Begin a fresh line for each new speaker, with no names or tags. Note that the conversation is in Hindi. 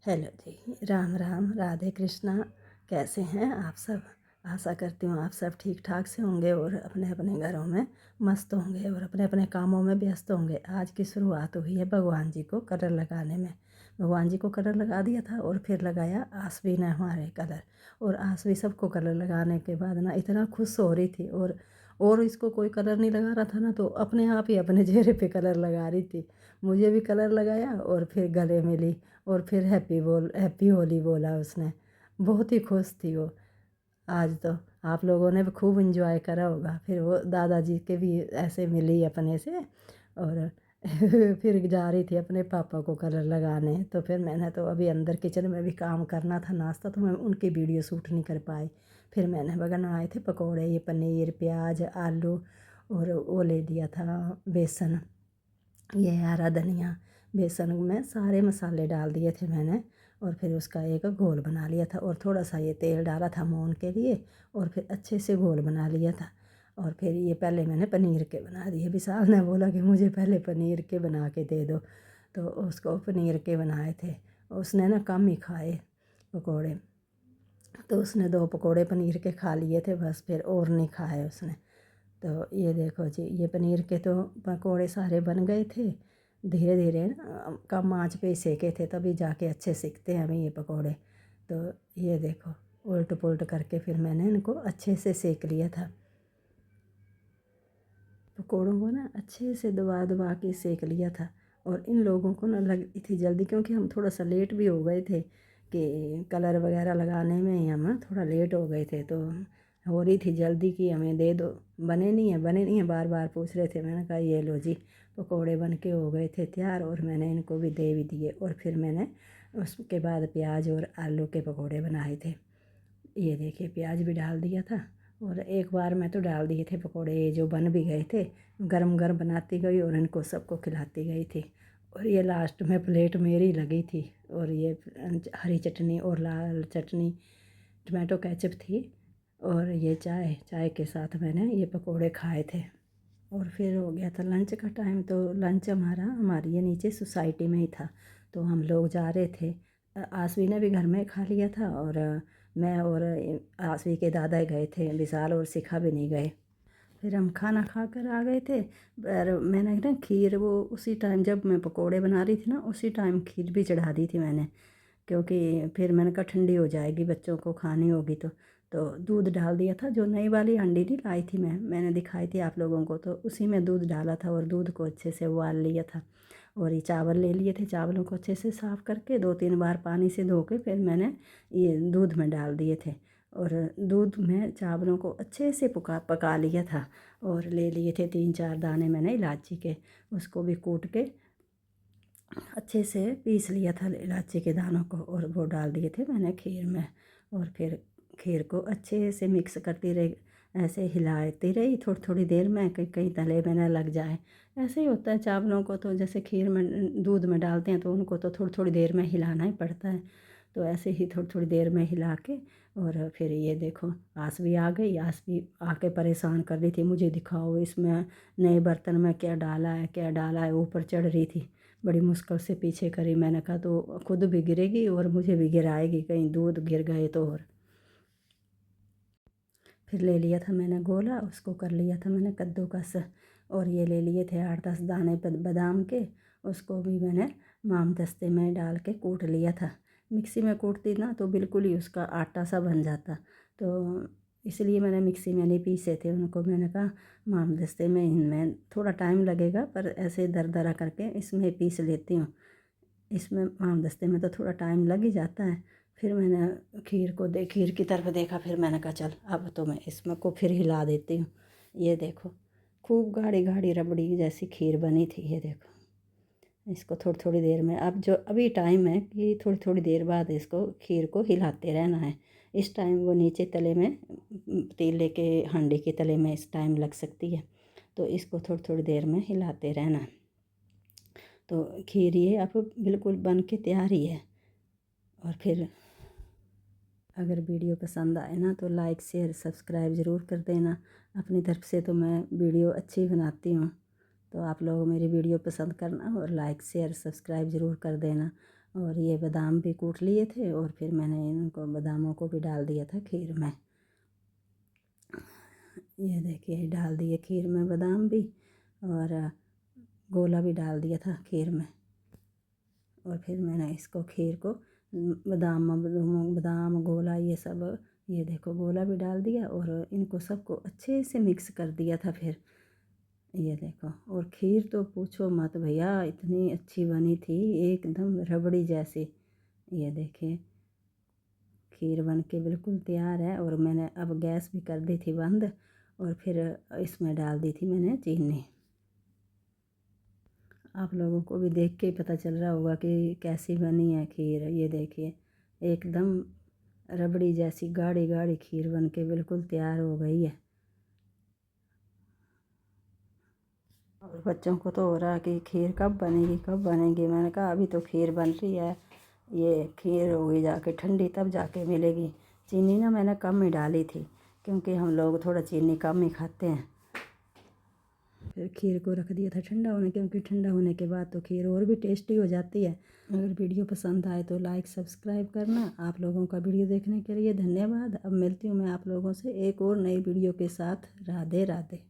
हेलो जी, राम राम, राधे कृष्णा। कैसे हैं आप सब? आशा करती हूँ आप सब ठीक ठाक से होंगे और अपने अपने घरों में मस्त होंगे और अपने अपने कामों में व्यस्त होंगे। आज की शुरुआत हुई है भगवान जी को कलर लगाने में। भगवान जी को कलर लगा दिया था और फिर लगाया आसवी ने हमारे कलर। और आसवी सबको कलर लगाने के बाद ना इतना खुश हो रही थी और इसको कोई कलर नहीं लगा रहा था ना, तो अपने आप ही अपने चेहरे पे कलर लगा रही थी। मुझे भी कलर लगाया और फिर गले में ली और फिर हैप्पी होली बोला उसने। बहुत ही खुश थी वो। आज तो आप लोगों ने भी खूब इंजॉय करा होगा। फिर वो दादाजी के भी ऐसे मिली अपने से और फिर जा रही थी अपने पापा को कलर लगाने। तो फिर मैंने तो अभी अंदर किचन में भी काम करना था, नाश्ता, तो मैं उनकी वीडियो शूट नहीं कर पाई। फिर मैंने बनाए थे पकोड़े, ये पनीर प्याज आलू, और वो ले लिया था बेसन, ये हरा धनिया। बेसन में सारे मसाले डाल दिए थे मैंने और फिर उसका एक घोल बना लिया था और थोड़ा सा ये तेल डाला था मोहन के लिए और फिर अच्छे से घोल बना लिया था। और फिर ये पहले मैंने पनीर के बना दिए। विशाल ने बोला कि मुझे पहले पनीर के बना के दे दो, तो उसको पनीर के बनाए थे। उसने ना कम ही खाए पकौड़े, तो उसने 2 पकौड़े पनीर के खा लिए थे बस, फिर और नहीं खाए उसने। तो ये देखो जी, ये पनीर के तो पकौड़े सारे बन गए थे। धीरे धीरे कम आंच पे ही सेके थे, तभी जाके अच्छे सिकते हैं अभी ये पकौड़े। तो ये देखो, उल्ट पुल्ट करके फिर मैंने इनको अच्छे से सेक लिया था। पकौड़ों को ना अच्छे से दबा दबा के सेक लिया था। और इन लोगों को ना लगी थी जल्दी, क्योंकि हम थोड़ा सा लेट भी हो गए थे कि कलर वगैरह लगाने में ही हम थोड़ा लेट हो गए थे। तो हो रही थी जल्दी कि हमें दे दो, बने नहीं है बने नहीं है, बार बार पूछ रहे थे। मैंने कहा ये लो जी, पकौड़े बन के हो गए थे तैयार और मैंने इनको भी दे भी दिए। और फिर मैंने उसके बाद प्याज और आलू के पकौड़े बनाए थे। ये देखिए, प्याज भी डाल दिया था और एक बार में तो डाल दिए थे पकोड़े, ये जो बन भी गए थे। गरम गरम बनाती गई और इनको सबको खिलाती गई थी। और ये लास्ट में प्लेट मेरी लगी थी और ये हरी चटनी और लाल चटनी, टमाटो केचप थी और ये चाय चाय के साथ मैंने ये पकोड़े खाए थे। और फिर हो गया था लंच का टाइम। तो लंच हमारी ये नीचे सोसाइटी में ही था, तो हम लोग जा रहे थे। आसवी ने भी घर में खा लिया था और मैं और आसवी के दादा गए थे, विशाल और शिखा भी नहीं गए। फिर हम खाना खा कर आ गए थे। पर मैंने ना खीर, वो उसी टाइम जब मैं पकोड़े बना रही थी ना, उसी टाइम खीर भी चढ़ा दी थी मैंने, क्योंकि फिर मैंने कहा ठंडी हो जाएगी, बच्चों को खानी होगी। तो दूध डाल दिया था, जो नई वाली हांडी नहीं लाई थी मैंने दिखाई थी आप लोगों को, तो उसी में दूध डाला था और दूध को अच्छे से उबाल लिया था। और ये चावल ले लिए थे, चावलों को अच्छे से साफ़ करके 2-3 बार पानी से धो के फिर मैंने ये दूध में डाल दिए थे। और दूध में चावलों को अच्छे से पका लिया था। और ले लिए थे 3-4 दाने मैंने इलायची के, उसको भी कूट के अच्छे से पीस लिया था इलायची के दानों को, और वो डाल दिए थे मैंने खीर में। और फिर खीर को अच्छे से मिक्स करती रही, ऐसे हिलाती रही थोड़ी थोड़ी देर में, कहीं कहीं तले में न लग जाए। ऐसे ही होता है चावलों को, तो जैसे खीर में दूध में डालते हैं तो उनको तो थोड़ी थोड़ी देर में हिलाना ही पड़ता है। तो ऐसे ही थोड़ी थोड़ी देर में हिला के, और फिर ये देखो आसवी आ गई। आसवी आके परेशान कर रही थी, मुझे दिखाओ इसमें नए बर्तन में क्या डाला है क्या डाला है, ऊपर चढ़ रही थी। बड़ी मुश्किल से पीछे करी। मैंने कहा तो खुद भी गिरेगी और मुझे भी गिराएगी, कहीं दूध गिर गए तो। और फिर ले लिया था मैंने गोला, उसको कर लिया था मैंने कद्दूकस। और ये ले लिए थे 8-10 दाने बादाम के, उसको भी मैंने माम दस्ते में डाल के कूट लिया था। मिक्सी में कूटती ना तो बिल्कुल ही उसका आटा सा बन जाता, तो इसलिए मैंने मिक्सी में नहीं पीसे थे उनको। मैंने कहा माम दस्ते में, इनमें थोड़ा टाइम लगेगा पर ऐसे दरदरा करके इसमें पीस लेती हूँ। इसमें आम दस्ते में तो थोड़ा टाइम लग ही जाता है। फिर मैंने खीर की तरफ देखा, फिर मैंने कहा चल अब तो मैं इसमें को फिर हिला देती हूँ। ये देखो, खूब गाढ़ी गाढ़ी रबड़ी जैसी खीर बनी थी। ये देखो, इसको थोड़ी थोड़ी देर में, अब जो अभी टाइम है कि थोड़ी थोड़ी देर बाद इसको खीर को हिलाते रहना है। इस टाइम वो नीचे तले में, पतीले के हांडी के तले में इस टाइम लग सकती है, तो इसको थोड़ी थोड़ी देर में हिलाते रहना है। तो खीर ये अब बिल्कुल बन के तैयार ही है। और फिर अगर वीडियो पसंद आए ना तो लाइक शेयर सब्सक्राइब ज़रूर कर देना। अपनी तरफ से तो मैं वीडियो अच्छी बनाती हूँ, तो आप लोग मेरी वीडियो पसंद करना और लाइक शेयर सब्सक्राइब ज़रूर कर देना। और ये बादाम भी कूट लिए थे और फिर मैंने इनको बादामों को भी डाल दिया था खीर में। ये देखिए डाल दिए खीर में बादाम भी, और गोला भी डाल दिया था खीर में। और फिर मैंने इसको खीर को बादाम गोला ये सब, ये देखो गोला भी डाल दिया और इनको सबको अच्छे से मिक्स कर दिया था फिर। ये देखो, और खीर तो पूछो मत भैया, इतनी अच्छी बनी थी, एकदम रबड़ी जैसी। ये देखिए खीर बन के बिल्कुल तैयार है। और मैंने अब गैस भी कर दी थी बंद, और फिर इसमें डाल दी थी मैंने चीनी। आप लोगों को भी देख के पता चल रहा होगा कि कैसी बनी है खीर। ये देखिए एकदम रबड़ी जैसी गाढ़ी गाढ़ी खीर बन के बिल्कुल तैयार हो गई है। और बच्चों को तो हो रहा है कि खीर कब बनेगी कब बनेगी। मैंने कहा अभी तो खीर बन रही है, ये खीर होगी जाके ठंडी तब जाके मिलेगी। चीनी ना मैंने कम ही डाली थी, क्योंकि हम लोग थोड़ा चीनी कम ही खाते हैं। फिर खीर को रख दिया था ठंडा होने, क्योंकि ठंडा होने के बाद तो खीर और भी टेस्टी हो जाती है। अगर वीडियो पसंद आए तो लाइक सब्सक्राइब करना। आप लोगों का वीडियो देखने के लिए धन्यवाद। अब मिलती हूँ मैं आप लोगों से एक और नई वीडियो के साथ। राधे राधे।